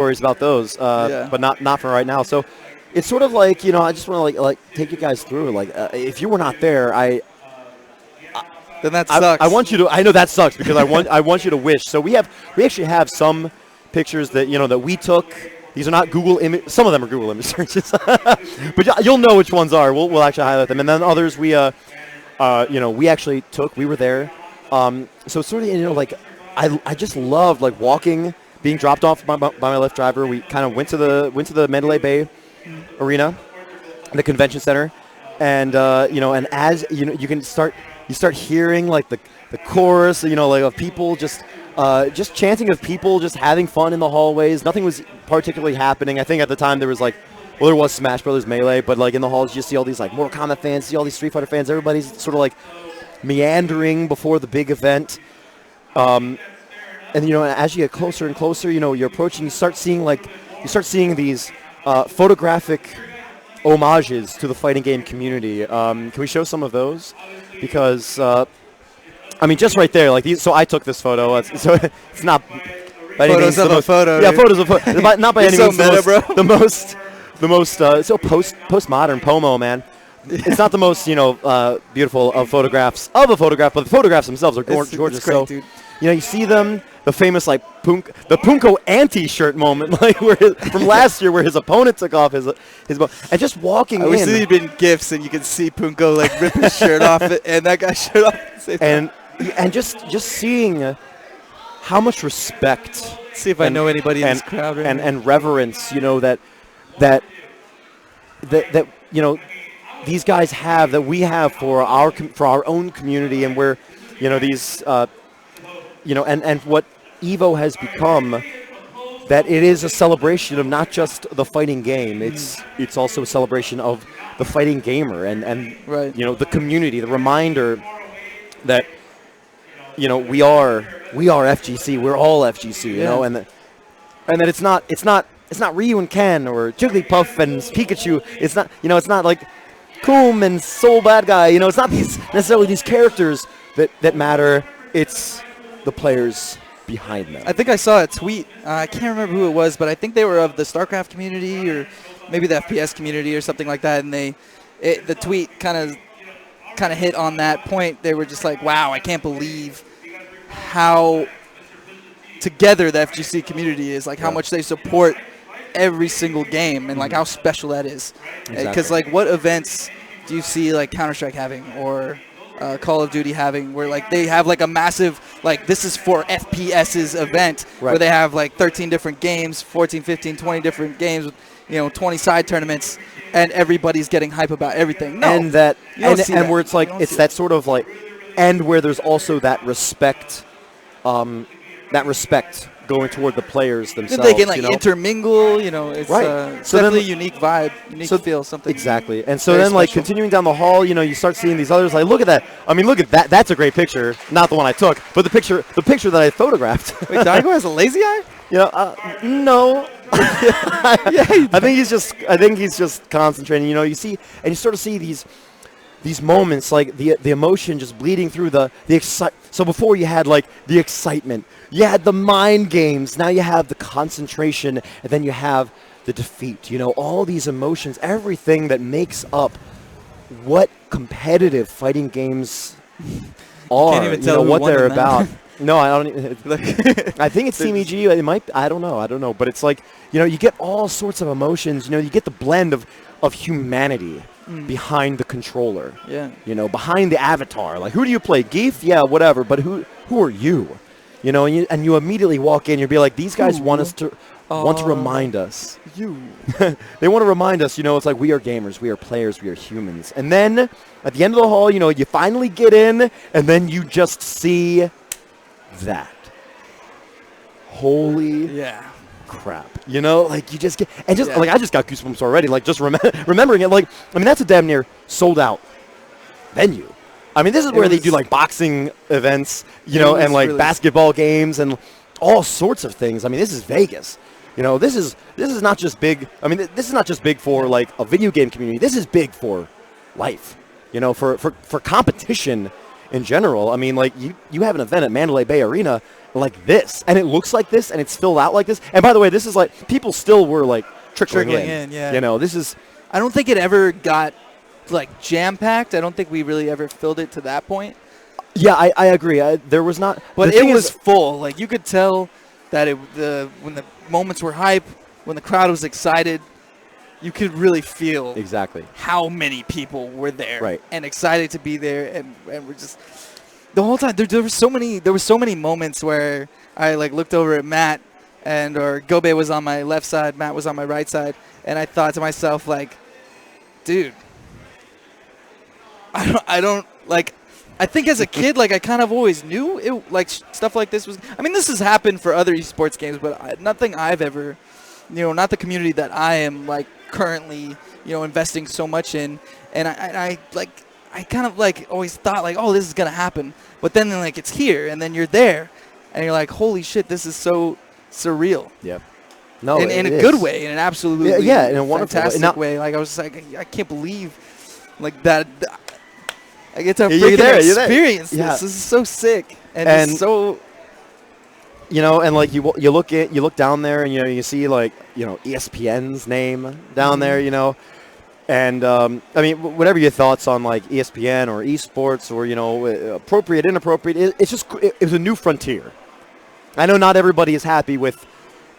stories about those, but not for right now. So it's sort of like, I just want to like take you guys through. Like, if you were not there, then that sucks. I want you to. I know that sucks because I want you to wish. So we actually have some pictures that that we took. These are not Google image. Some of them are Google image searches, but you'll know which ones are. We'll actually highlight them, and then others we actually took. We were there. So it's sort of like I just loved like walking, being dropped off by my Lyft driver. We kind of went to the Mandalay Bay Arena, the convention center, and and as you start hearing like the chorus, like of people just chanting, of people just having fun in the hallways. Nothing was particularly happening. I think at the time there was there was Smash Brothers Melee, but like in the halls you see all these like Mortal Kombat fans, see all these Street Fighter fans. Everybody's sort of like meandering before the big event. And as you get closer and closer, you're approaching. You start seeing these photographic homages to the fighting game community. Can we show some of those? Because just right there, like these. So I took this photo. So it's not by any means photos of a photo. Yeah, photos of a photo. Not by any so means meta, bro. the most. It's so postmodern pomo, man. It's not the most beautiful of photographs of a photograph, but the photographs themselves are gorgeous. It's great, dude. You see them, the famous the Punko anti-shirt moment, like from last year, where his opponent took off his and just walking in. I wish there'd been gifs and you could see Punko like rip his shirt off and that guy's shirt off at the same time. And just seeing how much respect. See if I know anybody in this crowd right now. And reverence, that these guys have, that we have for our own community, and where these and what Evo has become, that it is a celebration of not just the fighting game. It's also a celebration of the fighting gamer and right. The community, the reminder that we are FGC. We're all FGC, and that it's not Ryu and Ken or Jigglypuff and Pikachu. It's not like Coom and Soul Bad Guy. It's not necessarily these characters that matter. It's the players behind them. I think I saw a tweet. I can't remember who it was, but I think they were of the StarCraft community or maybe the FPS community or something like that. And the tweet kind of hit on that point. They were just like, "Wow, I can't believe how together the FGC community is. Like how much they support every single game, and like how special that is." Because like, what events do you see like Counter-Strike having or Call of Duty having, where like they have like a massive, like this is for FPS's event, where they have like 13 different games, 14, 15, 20 different games with 20 side tournaments, and everybody's getting hype about everything. No, and where it's like it's that sort of like, and where there's also that respect going toward the players themselves. They can like intermingle, it's right. So definitely a unique vibe, unique feel, something. Exactly. And so then like continuing down the hall, you start seeing these others. Like, look at that. I mean, look at that. That's a great picture. Not the one I took, but the picture that I photographed. Wait, Daigo has a lazy eye? No. I think he's just concentrating. You see, and you sort of see these moments, like the emotion just bleeding through the excitement. So before you had like the excitement, you had the mind games. Now you have the concentration, and then you have the defeat. All these emotions, everything that makes up what competitive fighting games are. Can't even tell what they're that. about. No, I don't. I think it's Team EG. It might. I don't know. But it's like you get all sorts of emotions. You get the blend of humanity behind the controller. Yeah. Behind the avatar. Like, who do you play? Geef? Yeah, whatever. But who are you? And you immediately walk in. You'll be like, these guys want to remind us. They want to remind us. It's like, we are gamers, we are players, we are humans. And then at the end of the hall, you finally get in, and then you just see that. Holy crap. Like you just get, and just like I just got goosebumps already. Like just remembering it. Like, I mean, that's a damn near sold out venue. I mean, this is where they do like boxing events, and like really basketball games and all sorts of things. I mean, this is Vegas. This is not just big. I mean, this is not just big for like a video game community. This is big for life. For competition in general. I mean, like you have an event at Mandalay Bay Arena, like this, and it looks like this, and it's filled out like this. And by the way, this is like people still were like trickling in. Yeah. You know, this is. I don't think it ever got like jam packed. I don't think we really ever filled it to that point. Yeah, I agree. There was not, but it was full. Like you could tell that when the moments were hype, when the crowd was excited, you could really feel exactly how many people were there, right, and excited to be there, and we're just the whole time. There were so many moments where I like looked over at Matt, or Gobe was on my left side, Matt was on my right side, and I thought to myself like, dude, I don't like. I think as a kid, like I kind of always knew it, like stuff like this was. I mean, this has happened for other esports games, but nothing I've ever, not the community that I am like currently, investing so much in. And I kind of like always thought like, oh, this is gonna happen. But then like it's here, and then you're there, and you're like, holy shit, this is so surreal. Yep. No, in a good way, in an absolutely in a wonderful fantastic way. Like I was just like, I can't believe like that. I get to you're freaking experience this. Yeah. This is so sick and just so. And like you look down there, and you see like ESPN's name down there, and I mean, whatever your thoughts on like ESPN or eSports or appropriate, inappropriate, it was a new frontier. I know not everybody is happy with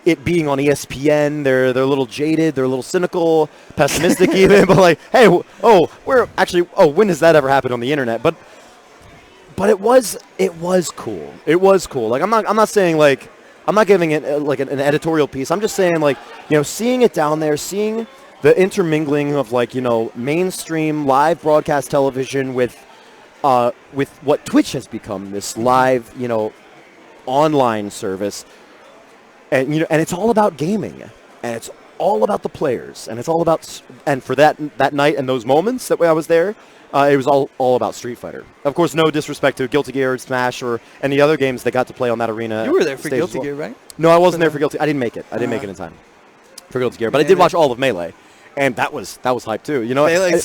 it being on ESPN. They're a little jaded, they're a little cynical, pessimistic even, but like, hey, when does that ever happen on the internet? But it was cool. It was cool. Like I'm not saying like I'm not giving it like an editorial piece. I'm just saying like, seeing it down there, seeing the intermingling of like, mainstream live broadcast television with what Twitch has become, this live, online service. And and it's all about gaming, and it's all about the players, and it's all about, and for that night and those moments that I was there, it was all about Street Fighter. Of course, no disrespect to Guilty Gear, Smash, or any other games that got to play on that arena. You were there for Guilty Gear, right? No, I wasn't there for Guilty. I didn't make it. I didn't make it in time for Guilty Gear, but I did watch all of Melee, and that was hype too. Melee,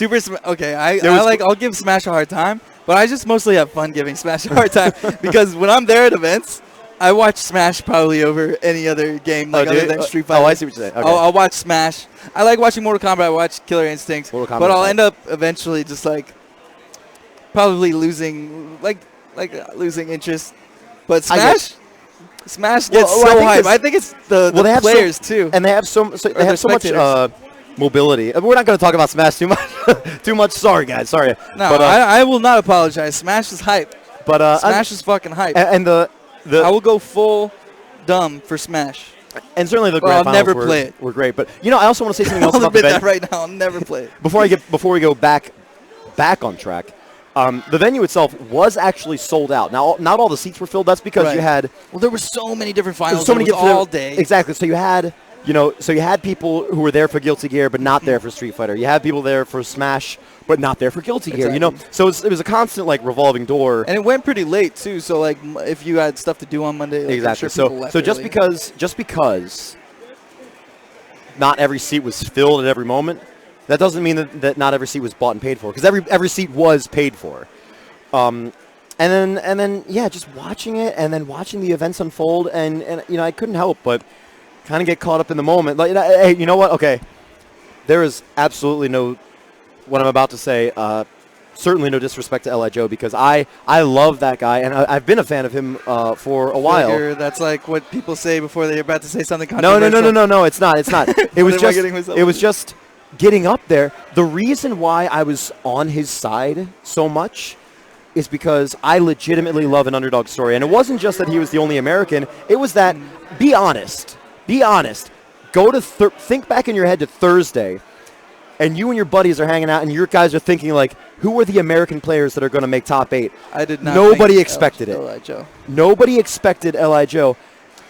okay, I'll give Smash a hard time, but I just mostly have fun giving Smash a hard time because when I'm there at events, I watch Smash probably over any other game other than Street Fighter. Oh, I see what you're saying. Okay. I'll watch Smash. I like watching Mortal Kombat. I watch Killer Instinct. But I'll end up eventually just like probably losing losing interest. But Smash gets so hype. I think it's the players too. And they have so much mobility. We're not going to talk about Smash too much. Too much. Sorry, guys. Sorry. No, but, I will not apologize. Smash is hype. But Smash is fucking hype. And I will go full dumb for Smash. And certainly the grand finals were great. But I also want to say something else about the venue. I'll admit that right now. I'll never play it. Before we go back on track, the venue itself was actually sold out. Now, not all the seats were filled. That's because you had. Well, there were so many different finals. So many all day. Exactly. So you had. So you had people who were there for Guilty Gear but not there for Street Fighter. You had people there for Smash but not there for Guilty Gear. So it was a constant like revolving door. And it went pretty late too. So like if you had stuff to do on Monday, exactly. So just because not every seat was filled at every moment, that doesn't mean that not every seat was bought and paid for. Because every seat was paid for. And then just watching it and then watching the events unfold and I couldn't help but kind of get caught up in the moment. Like, hey, you know what? Okay, there is absolutely no, what I'm about to say, certainly no disrespect to L.I. Joe because I love that guy and I've been a fan of him for a while. That's like what people say before they're about to say something controversial. No, it's not. It was just getting up there. The reason why I was on his side so much is because I legitimately love an underdog story. And it wasn't just that he was the only American. It was that, be honest. Go to think back in your head to Thursday, and you and your buddies are hanging out, and your guys are thinking like, who are the American players that are going to make top 8? I did not. Nobody expected it. L.I. Joe. Nobody expected L.I. Joe.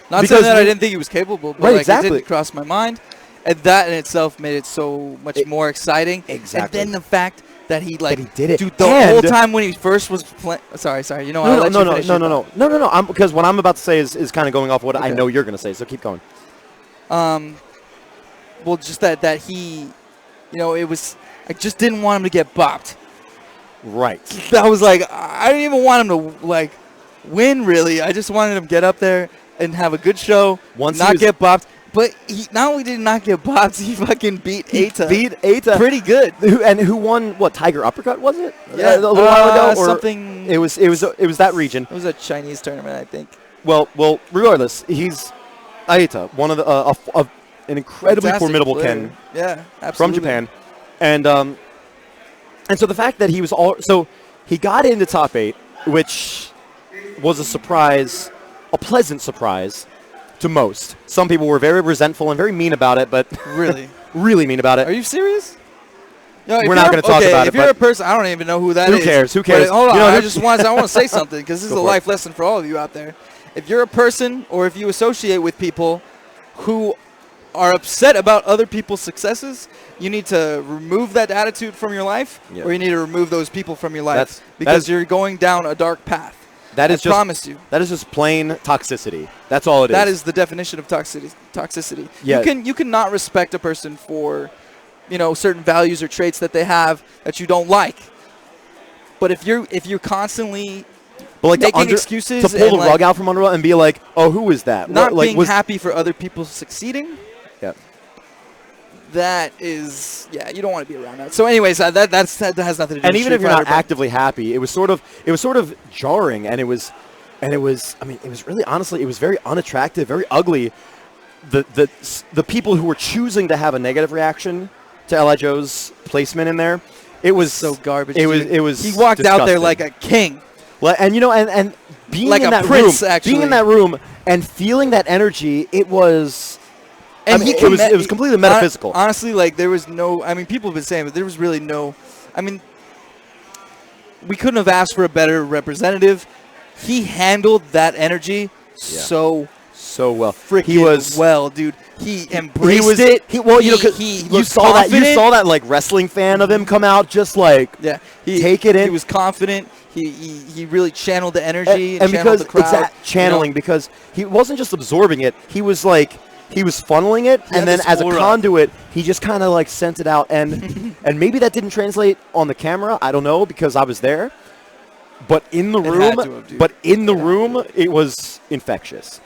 Not saying that I didn't think he was capable, but it didn't cross my mind, and that in itself made it so much more exciting. Exactly. And then the fact that he did it. Dude, the whole time when he first was playing. Sorry. No. Because what I'm about to say is kind of going off what I know you're going to say. So keep going. Well, just that he, it was. I just didn't want him to get bopped. Right. That was like I didn't even want him to like win, really. I just wanted him to get up there and have a good show, not get bopped. But he not only did not get bopped, he fucking beat Eita. Beat Eita. Pretty good. Who won, what, Tiger Uppercut, was it? Yeah, a little while ago? Or something. It was that region. It was a Chinese tournament, I think. Well, regardless, he's Eita, one of the an incredibly formidable player. Ken. Yeah, absolutely. From Japan. And so the fact that he was he got into top 8, which was a surprise, a pleasant surprise to most. Some people were very resentful and very mean about it, but really, really mean about it. Are you serious? No, we're not going to talk about it. If you're a person, I don't even know who that is. Who cares? Who cares? But hold on, I want to say something because this is a life lesson for all of you out there. If you're a person or if you associate with people who are upset about other people's successes, you need to remove that attitude from your life, or you need to remove those people from your life because you're going down a dark path. I promise you. That is just plain toxicity. That's all it is. That is the definition of toxicity. Yeah. You can not respect a person for, certain values or traits that they have that you don't like. But if you're constantly making excuses to pull the rug out from under and be like, oh, who is that? Not being happy for other people succeeding. Yeah. That is, you don't want to be around that. So, anyways, that has nothing to do with And even if you're not actively happy, it was sort of jarring, and it was, I mean, it was really, honestly, it was very unattractive, very ugly. The people who were choosing to have a negative reaction to L.I. Joe's placement in there, it was so garbage. It was. He walked disgusting. out there like a king. Well, and and being like in that prince, room, actually. being in that room and feeling that energy, it was. And it was completely metaphysical. Honestly, there was no. I mean, people have been saying, but there was really no. I mean, we couldn't have asked for a better representative. He handled that energy so well. Freaking well, dude. He embraced it. You saw that like wrestling fan of him come out, just like take it in. He was confident. He really channeled the energy and channeled the crowd. Channeling because he wasn't just absorbing it. He was funneling it, and then as a conduit, he just kind of like sent it out, and and maybe that didn't translate on the camera. I don't know because I was there, but in the room, it was infectious.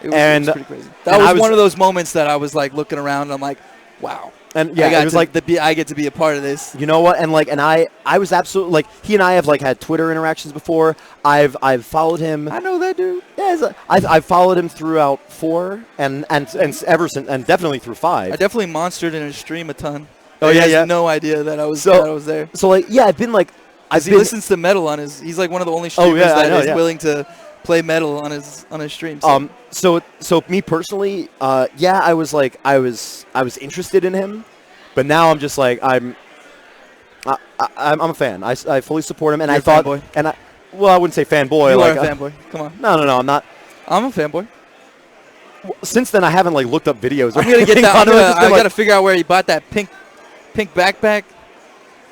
It was pretty crazy. That was one of those moments that I was like looking around, and I'm like, wow. And it was I get to be a part of this. You know what? And I was absolutely he and I have had Twitter interactions before. I've followed him. I know that dude. Yeah, I've followed him throughout 4 and ever since, and definitely through 5. I definitely monstered in his stream a ton. Oh he has no idea that I was there. So I've been he listens to metal on his. He's like one of the only streamers that is willing to play metal on his streams. So me personally, I was interested in him, but now I'm just I'm a fan. I fully support him, and You're I thought, fanboy. and I wouldn't say fanboy. You are a fanboy. Come on. No, I'm not. I'm a fanboy. Since then, I haven't looked up videos. I'm gonna get that. I gotta figure out where he bought that pink backpack.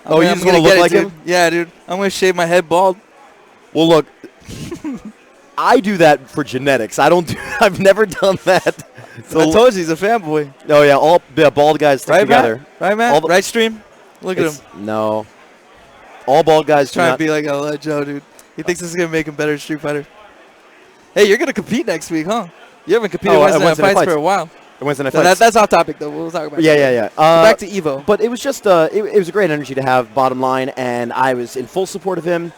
You just want to look like him? Yeah, dude. I'm gonna shave my head bald. Well, look. I do that for genetics. I've never done that. So I told you he's a fanboy. Oh yeah, all bald guys stick together. Right, man. Right stream. Look at him. No. All bald guys trying to be like L.I. Joe, dude. He thinks this is gonna make him better at Street Fighter. Hey, you're gonna compete next week, huh? You haven't competed Wednesday Night Fights for a while. Wednesday Night Fights. That's off topic though. We'll talk about it. Yeah. Back to Evo. But it was just it was a great energy to have. Bottom line, and I was in full support of him.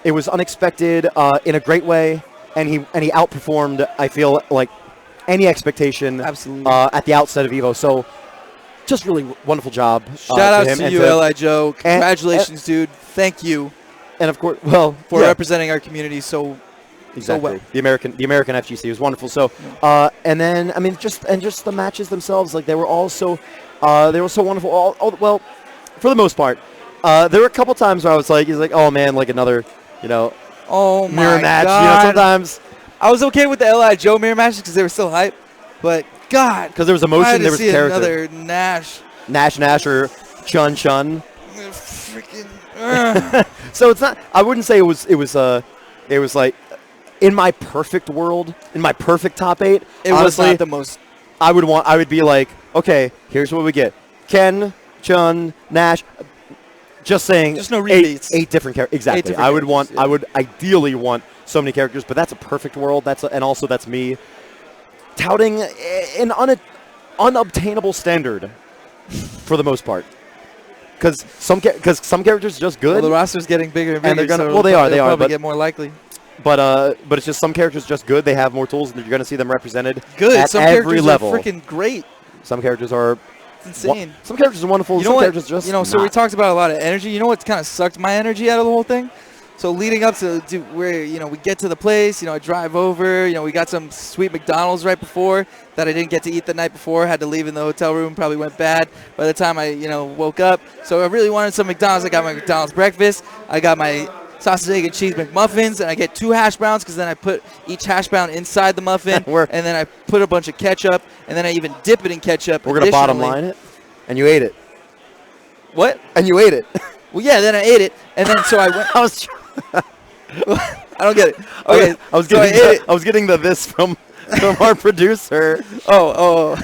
It was unexpected in a great way. And he outperformed, I feel, any expectation absolutely at the outset of Evo. So just really wonderful job. Shout out to you, L.I. Joe. Congratulations, dude. Thank you. And of course, for representing our community so well. The American FGC was wonderful. So and then just the matches themselves, they were all so wonderful. Well, for the most part, there were a couple times where I was he's oh man, another mirror match. God. Sometimes I was okay with the L.I. Joe mirror matches because they were still hype, but God, because there was emotion, there was character. Another Nash or Chun. Freaking. So it's not. I wouldn't say it was in my perfect world, in my perfect top 8. It honestly, was not the most. I would be okay, here's what we get: Ken, Chun, Nash. Just saying. Just no repeats. 8 different characters. Exactly. I would ideally want so many characters, but that's a perfect world. And also that's me touting an unobtainable standard for the most part. Because some characters are just good. Well, the roster's getting bigger and bigger. And they're gonna, so well, they are. probably But get more likely. But it's just some characters just good. They have more tools, and you're going to see them represented Good. at Some every level. characters are freaking great. Some characters are It's insane. Some characters are wonderful. You know some what? characters just So we talked about a lot of energy. You know what kind of sucked my energy out of the whole thing? So leading up to where we get to the place, I drive over. We got some sweet McDonald's right before that I didn't get to eat the night before. Had to leave in the hotel room. Probably went bad by the time I woke up. So I really wanted some McDonald's. I got my McDonald's breakfast. I got my sausage, egg, and cheese McMuffins, and I get 2 hash browns because then I put each hash brown inside the muffin, and then I put a bunch of ketchup, and then I even dip it in ketchup. We're going to bottom line it, and you ate it. What? And you ate it. Well, yeah, then I ate it, and then so I went. I don't get it. Okay, I was getting this from our producer. Oh.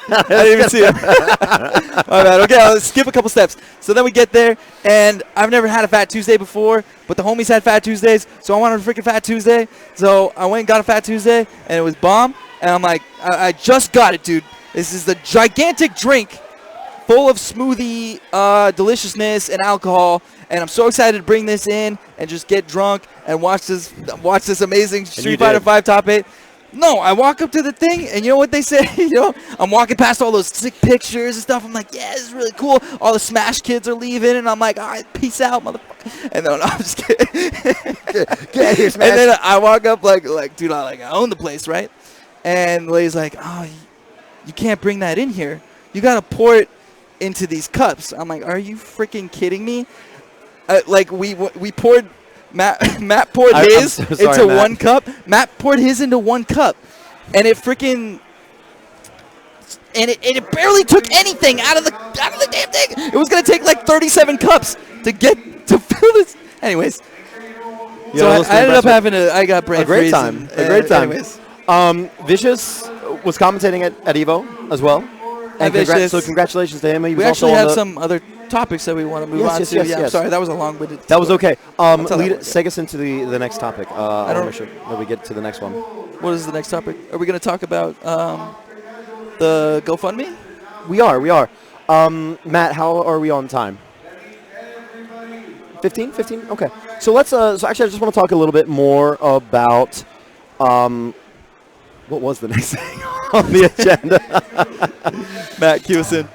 I didn't even see it. My bad. Okay, I'll skip a couple steps. So then we get there, and I've never had a Fat Tuesday before, but the homies had Fat Tuesdays, so I wanted a freaking Fat Tuesday. So I went and got a Fat Tuesday, and it was bomb. And I'm like, I just got it, dude. This is the gigantic drink full of smoothie deliciousness and alcohol, and I'm so excited to bring this in and just get drunk and watch this amazing Street Fighter 5 Top 8. No, I walk up to the thing, and you know what they say? I'm walking past all those sick pictures and stuff. I'm like, yeah, this is really cool. All the Smash kids are leaving, and I'm like, all right, peace out, motherfucker. And then I'm just kidding. Get here, Smash. And then I walk up like, dude, I own the place, right? And the lady's like, oh, you can't bring that in here. You got to pour it into these cups. I'm like, are you freaking kidding me? We poured. Matt poured his so sorry, into Matt. 1 cup. Matt poured his into 1 cup, and it freaking it barely took anything out of the damn thing. It was gonna take like 37 cups to fill this. Anyways, so I ended up I got brain freeze. A great time. Anyways, Vicious was commentating at Evo as well. And so congratulations to him. He was we actually also have some other topics that we want to move on to. Yes. Sorry, that was a long-winded. That was okay. Take us into the next topic. I want to make sure that we get to the next one. What is the next topic? Are we going to talk about the GoFundMe? We are. Matt, how are we on time? 15? Okay. So let's. So actually, I just want to talk a little bit more about. What was the next thing on the agenda? Matt, cue us in.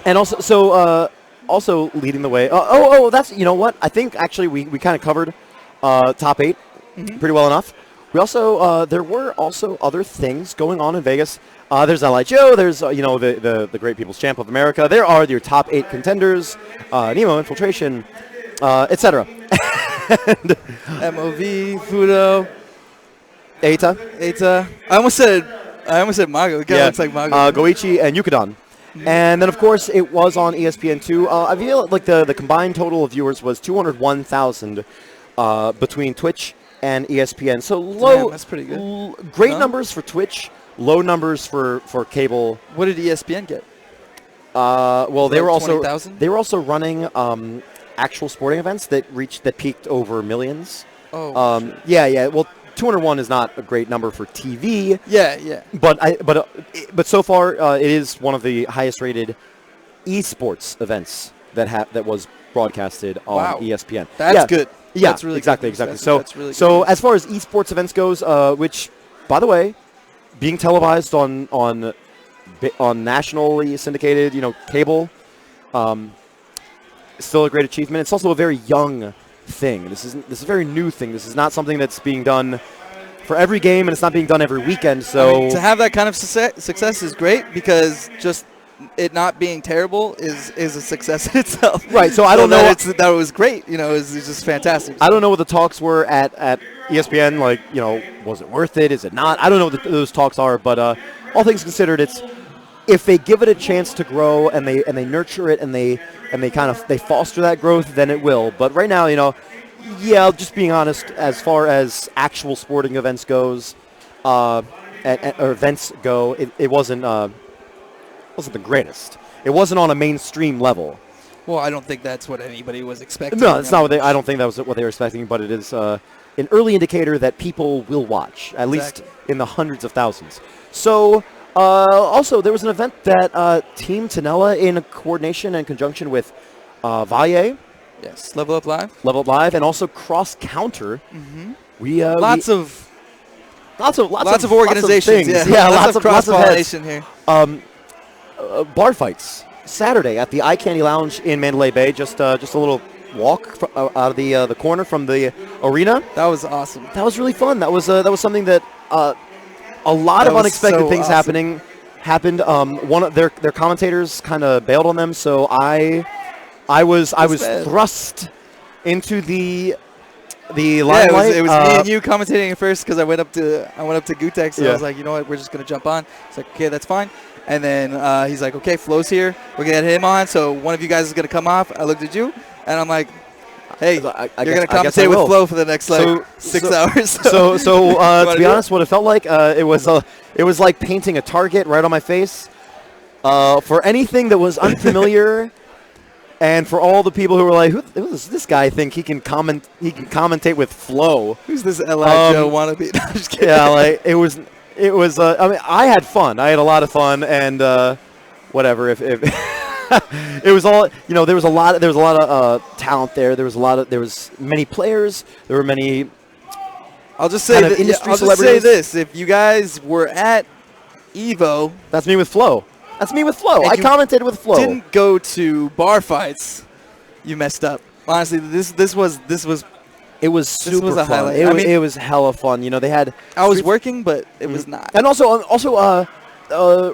And also leading the way. That's, you know what? I think actually we kind of covered top 8 pretty well enough. We also there were also other things going on in Vegas. There's L.I. Joe. There's the Great People's Champ of America. There are your top 8 contenders. Nemo, Infiltration, etc. MOV, Fudo, Eita. I almost said Mago. It kind of looks like Mago. Goichi and Yukadon. And then, of course, it was on ESPN2. I feel like the combined total of viewers was 201,000 between Twitch and ESPN. So low. That's pretty good. Great numbers for Twitch, low numbers for cable. What did ESPN get? Well, they were 20,000? They were also running actual sporting events that peaked over millions. Oh. Yeah. Well, 201 is not a great number for TV. Yeah. But so far it is one of the highest rated eSports events that was broadcasted on ESPN. That's good. Yeah, that's really exactly. Good. So that's really so good. As far as eSports events goes, which by the way, being televised on nationally syndicated, cable, still a great achievement. It's also a very young thing. This is a very new thing. This is not something that's being done for every game, and it's not being done every weekend. So to have that kind of success is great, because just it not being terrible is a success in itself. Right. So I don't know that it was great. It was just fantastic. I don't know what the talks were at ESPN. Was it worth it? Is it not? I don't know what those talks are. But all things considered, it's if they give it a chance to grow and they nurture it and they foster that growth, then it will. But right now, just being honest, as far as actual sporting events goes, or events go, it wasn't the greatest. It wasn't on a mainstream level. Well, I don't think that's what anybody was expecting. No, it's not what I don't think that was what they were expecting. But it is. an early indicator that people will watch, at least in the hundreds of thousands. So also there was an event that Team Tanella, in coordination and conjunction with Valle, yes, Level Up Live, and also Cross Counter. We lots of organizations. Lots of lots of cross pollination here. Bar fights Saturday at the Eye Candy Lounge in Mandalay Bay. Just a little walk out of the corner from the arena. That was awesome. That was really fun. That was something that a lot of unexpected things happened. One of their commentators kind of bailed on them, so I was thrust into the limelight. It was me and you commentating at first because I went up to Gutex and I was like, you know what, we're just gonna jump on. It's like, okay, that's fine. And then he's like, okay, Flo's here. We're gonna get him on. So one of you guys is gonna come off. I looked at you and I'm like, hey, you're gonna commentate with Flo for the next 6 hours. So to be honest, what it felt like, it was like painting a target right on my face. For anything that was unfamiliar. And for all the people who were like, who does this guy think he can commentate with Flo? Who's this L.I. Joe wannabe? No, I'm just kidding. Yeah, like it was. I mean, I had fun. I had a lot of fun, and whatever. If it was all, there was a lot of talent there. There was many players. There were many. I'll just say this: if you guys were at Evo, that's me with Flo. I commented with Flo. Didn't go to bar fights. You messed up. Honestly, this was. It was super fun. Highlight. It was hella fun. They had. I was working, but it was not. And also,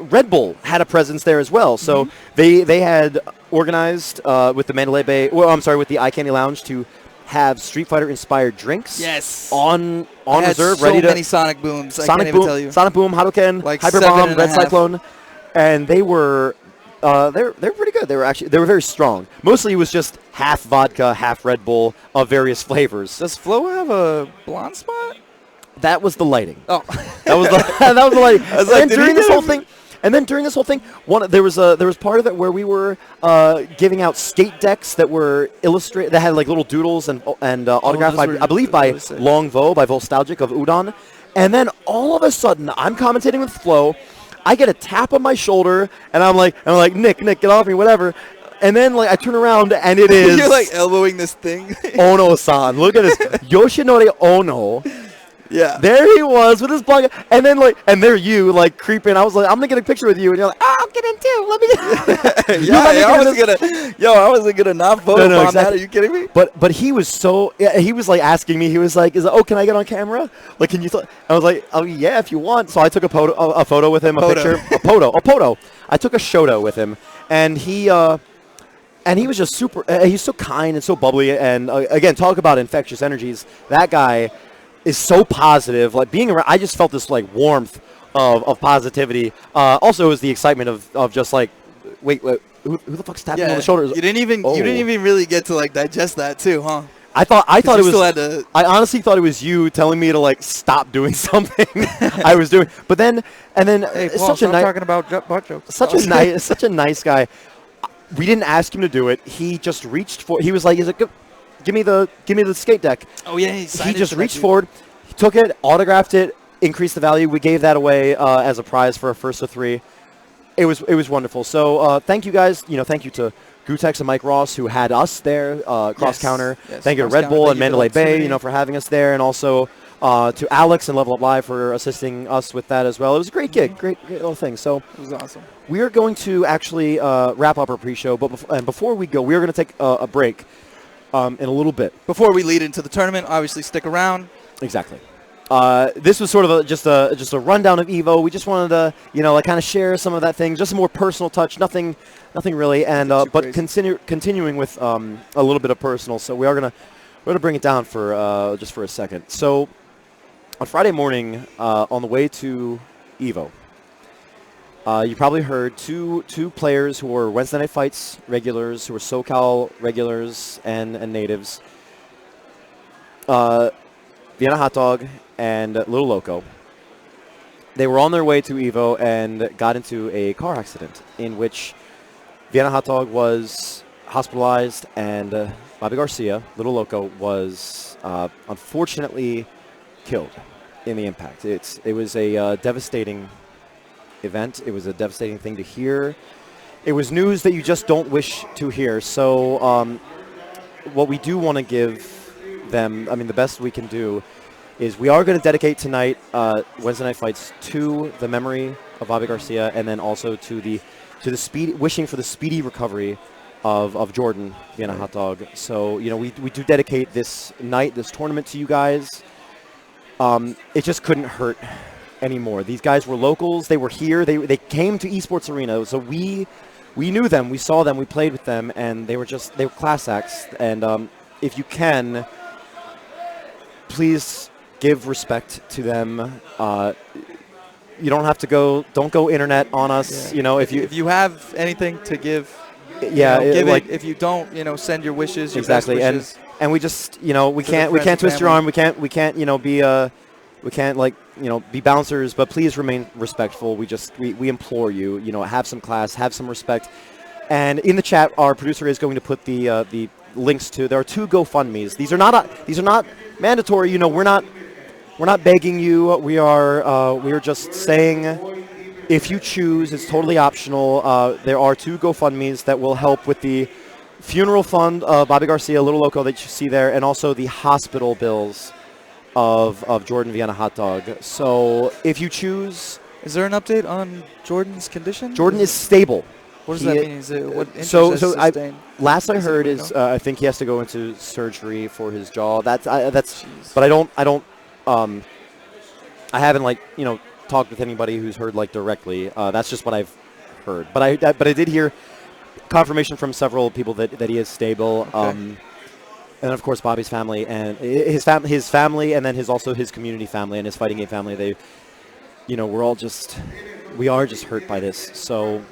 Red Bull had a presence there as well. So they had organized with the Mandalay Bay. Well, I'm sorry, with the Eye Candy Lounge to have Street Fighter inspired drinks. Yes. On reserve, so ready to. So many Sonic Booms. I can't even tell you. Sonic Boom, Hadouken, like Hyper Bomb, Red Cyclone. And they were, they're pretty good. They were very strong. Mostly it was just half vodka, half Red Bull of various flavors. Does Flo have a blonde spot? That was the lighting. Oh, that was the lighting. And during this whole thing, there was part of it where we were giving out skate decks that were illustrated, that had like little doodles and autographed, I believe, by Long Vo, by Volstalgic of Udon. And then all of a sudden, I'm commentating with Flo. I get a tap on my shoulder, and I'm like, Nick, get off me, whatever. And then I turn around, and it is you're like elbowing this thing. Ono-san, look at this, Yoshinori Ono. Yeah, there he was with his blanket, and then and there you creeping. I was like, I'm gonna get a picture with you, and you're like, I'll get in too. Let me. I wasn't gonna not vote on exactly. That. Are you kidding me? But he was he was asking me. He was like, can I get on camera? Like, can you? I was like, oh yeah, if you want. So I took a photo with him, a picture, a photo. I took a shoto with him, and he was just super. He's so kind and so bubbly, and again, talk about infectious energies. That guy is so positive. Like being around, I just felt this warmth of positivity. Also, it was the excitement of just wait, who the fuck's tapping on the shoulders? You didn't even really get to digest that too, huh? I thought it was. I honestly thought it was you telling me to stop doing something I was doing. But then hey, Paul, such a nice talking about butt jokes. Such a nice guy. We didn't ask him to do it. He just reached for. He was like, "Is it good? Give me the skate deck." Oh yeah, he just reached forward, he took it, autographed it, increased the value. We gave that away as a prize for a first of 3. It was wonderful. So thank you guys. Thank you to Gutex and Mike Ross who had us there. Cross Counter. Yes, thank you to Red Bull and Mandalay Bay. For having us there, and also to Alex and Level Up Live for assisting us with that as well. It was a great gig, great little thing. So it was awesome. We are going to actually wrap up our pre-show, but before we go, we are going to take a break. In a little bit. Before we lead into the tournament, obviously stick around. Exactly. This was sort of just a rundown of Evo. We just wanted to, kind of share some of that thing, just a more personal touch, nothing really, and but continuing with a little bit of personal. So we're gonna bring it down for just for a second. So on Friday morning, on the way to Evo, you probably heard two players who were Weds Night Fights regulars, who were SoCal regulars and natives. Vienna Hot Dog and Little Loco. They were on their way to Evo and got into a car accident in which Vienna Hot Dog was hospitalized, and Bobby Garcia, Little Loco, was unfortunately killed in the impact. It was a devastating event. It was a devastating thing to hear. It was news that you just don't wish to hear. So what we do want to give them, I mean, the best we can do is we are going to dedicate tonight Wednesday Night Fights to the memory of Bobby Garcia, and then also to the wishing for the speedy recovery of Jordan Vienna Hot Dog. So, you know, we do dedicate this night, this tournament to you guys. It just couldn't hurt anymore. These guys were locals. They were here. They came to eSports Arena. So we knew them. We saw them. We played with them, and they were class acts. And if you can, please give respect to them. You don't have to don't go internet on us. Yeah. You know, if you have anything to give, yeah, give it. If you don't, send your wishes. Your exactly. Best wishes. And we just, we can't twist your arm. We can't, be bouncers. But please remain respectful. We implore you. Have some class, have some respect. And in the chat, our producer is going to put the links to. There are 2 GoFundMe's. These are not mandatory. We're not begging you. We are just saying, if you choose, it's totally optional. There are 2 GoFundMe's that will help with the funeral fund of Bobby Garcia, Little Loco, that you see there, and also the hospital bills of Jordan Vienna Hot Dog. So if you choose, is there an update on Jordan's condition? Jordan is stable. What does that mean? Is it what last I heard is I think he has to go into surgery for his jaw. That's but I haven't talked with anybody who's heard directly. That's just what I've heard. But I did hear confirmation from several people that he is stable. Okay. And of course Bobby's family and his family, and then his community family and his fighting game family. They, we are just hurt by this. So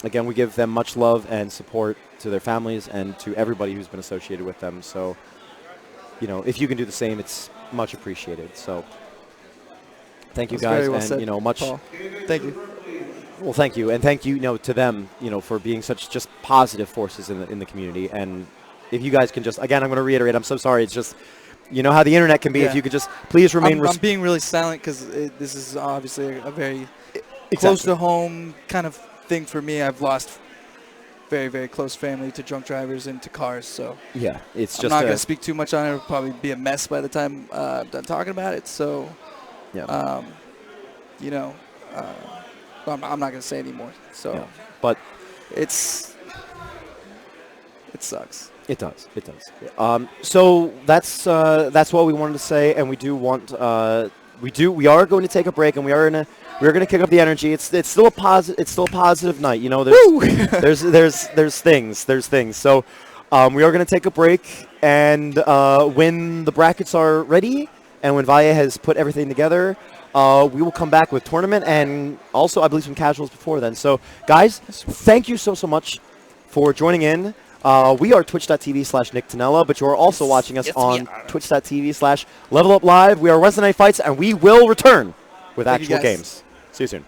again, we give them much love and support to their families and to everybody who's been associated with them. So, if you can do the same, it's much appreciated. So thank you guys, well and said, much. Paul. Thank you. Well, thank you, and thank you, to them, for being such just positive forces in the community. And if you guys can just, again, I'm going to reiterate, I'm so sorry. It's just, how the internet can be. Yeah. If you could just please remain. I'm being really silent because this is obviously a very exactly. close to home kind of thing for me. I've lost very, very close family to drunk drivers and to cars. So yeah, it's just. I'm not going to speak too much on it. It'll probably be a mess by the time I'm done talking about it. So, yeah. I'm not going to say anymore. So, yeah. But it sucks. It does. It does. So that's what we wanted to say, and we do want we are going to take a break, and we're going to kick up the energy. It's still a positive night. There's things. So we are going to take a break, and when the brackets are ready, and when Valle has put everything together, we will come back with tournament and also, I believe, some casuals before then. So, guys, thank you so much for joining in. We are twitch.tv/NickTanella, but you're also watching us on twitch.tv/LevelUpLive. We are Weds Night Fights, and we will return with actual games. See you soon.